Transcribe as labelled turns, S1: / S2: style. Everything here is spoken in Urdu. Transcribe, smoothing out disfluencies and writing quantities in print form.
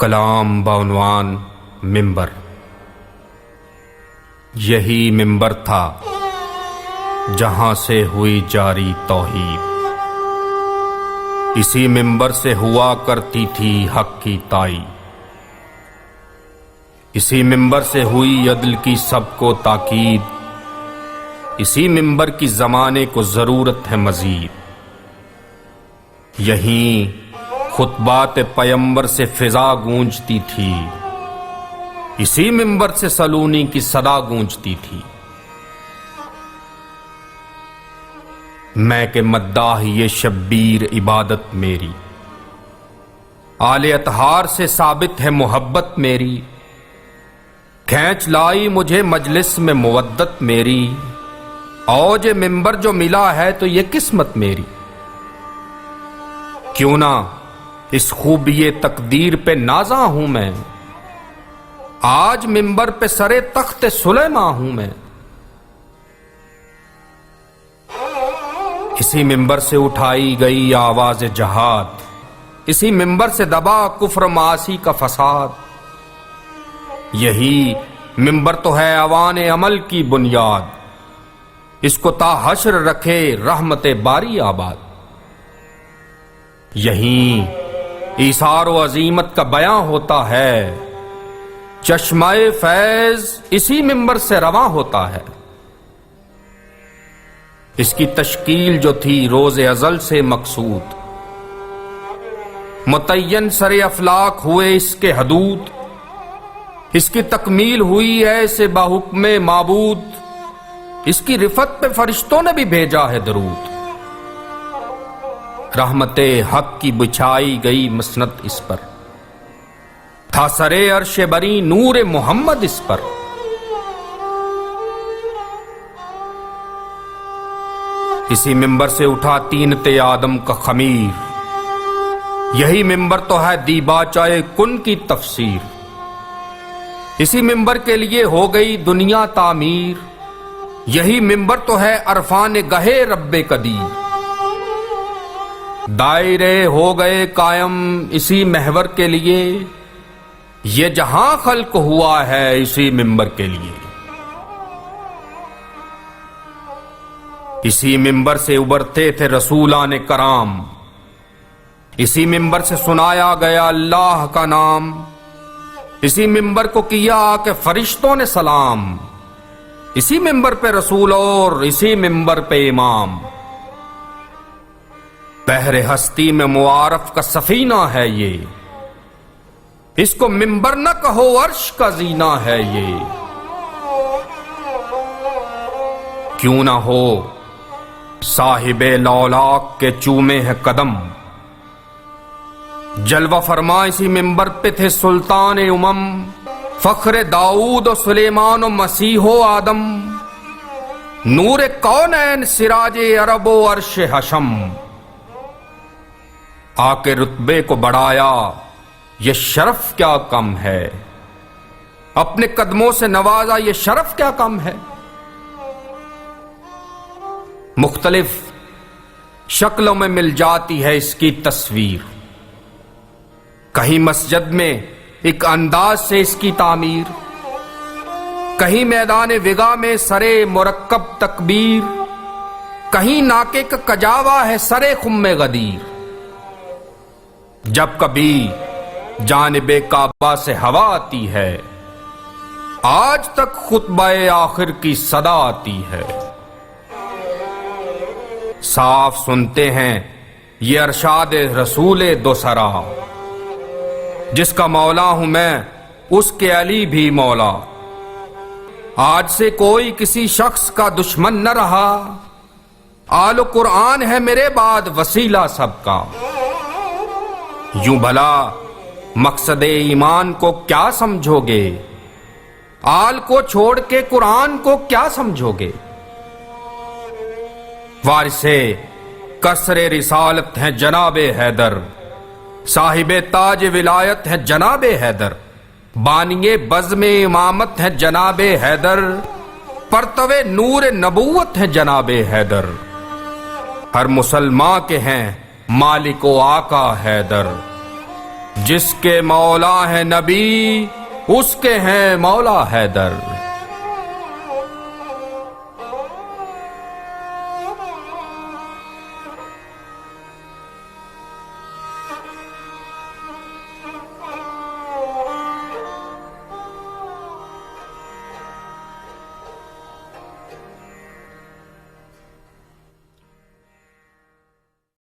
S1: کلام بعنوان ممبر۔ یہی ممبر تھا جہاں سے ہوئی جاری توحید، اسی ممبر سے ہوا کرتی تھی حق کی تائید، اسی ممبر سے ہوئی عدل کی سب کو تاکید، اسی ممبر کی زمانے کو ضرورت ہے مزید۔ یہیں خطبات پیمبر سے فضا گونجتی تھی، اسی ممبر سے سلونی کی صدا گونجتی تھی۔ میں کہ مداح یہ شبیر عبادت میری، آل اطہار سے ثابت ہے محبت میری، کھینچ لائی مجھے مجلس میں مودت میری، اوج ممبر جو ملا ہے تو یہ قسمت میری۔ کیوں نہ اس خوبی تقدیر پہ نازاں ہوں میں، آج ممبر پہ سرے تخت سلیماں ہوں میں۔ اسی ممبر سے اٹھائی گئی آواز جہاد، اسی ممبر سے دبا کفر معاصی کا فساد۔ یہی ممبر تو ہے اوان عمل کی بنیاد، اس کو تا حشر رکھے رحمت باری آباد۔ یہیں ایثار و عظیمت کا بیاں ہوتا ہے، چشمہ فیض اسی ممبر سے رواں ہوتا ہے۔ اس کی تشکیل جو تھی روز ازل سے مقصود، متعین سر افلاک ہوئے اس کے حدود، اس کی تکمیل ہوئی ایسے باحکم معبود، اس کی رفت پہ فرشتوں نے بھی بھیجا ہے درود۔ رحمت حق کی بچھائی گئی مسند اس پر، تھا سرے عرش بری نور محمد اس پر۔ اسی ممبر سے اٹھا طینت آدم کا خمیر، یہی ممبر تو ہے دیباچہ کن کی تفسیر، اسی ممبر کے لیے ہو گئی دنیا تعمیر، یہی ممبر تو ہے عرفان گہے رب قدیر۔ دائرے ہو گئے قائم اسی محور کے لیے، یہ جہاں خلق ہوا ہے اسی ممبر کے لیے۔ اسی ممبر سے ابھرتے تھے رسولان کرام، اسی ممبر سے سنایا گیا اللہ کا نام، اسی ممبر کو کیا کہ فرشتوں نے سلام، اسی ممبر پہ رسول اور اسی ممبر پہ امام۔ بحر ہستی میں معارف کا سفینہ ہے یہ، اس کو ممبر نہ کہو عرش کا زینہ ہے یہ۔ کیوں نہ ہو صاحب لولاک کے چومے ہے قدم، جلوہ فرما اسی ممبر پہ تھے سلطان امم، فخر داؤد و سلیمان و مسیح و آدم، نور کونین سراج عرب و عرش حشم۔ آ کے رتبے کو بڑھایا یہ شرف کیا کم ہے، اپنے قدموں سے نوازا یہ شرف کیا کم ہے۔ مختلف شکلوں میں مل جاتی ہے اس کی تصویر، کہیں مسجد میں ایک انداز سے اس کی تعمیر، کہیں میدان وگا میں سرے مرکب تکبیر، کہیں ناکے کا کجاوا ہے سرے خم غدیر۔ جب کبھی جانب کعبہ سے ہوا آتی ہے، آج تک خطبہ آخر کی صدا آتی ہے۔ صاف سنتے ہیں یہ ارشاد رسول دوسرا، جس کا مولا ہوں میں اس کے علی بھی مولا۔ آج سے کوئی کسی شخص کا دشمن نہ رہا، آل و قرآن ہے میرے بعد وسیلہ سب کا۔ یوں بھلا مقصد ایمان کو کیا سمجھو گے، آل کو چھوڑ کے قرآن کو کیا سمجھو گے۔ وارث قصر رسالت ہیں جناب حیدر، صاحب تاج ولایت ہیں جناب حیدر، بانی بزم امامت ہیں جناب حیدر، پرتو نور نبوت ہیں جناب حیدر، ہر مسلمان کے ہیں مالک و آقا حیدر، جس کے مولا ہے نبی اس کے ہیں مولا حیدر.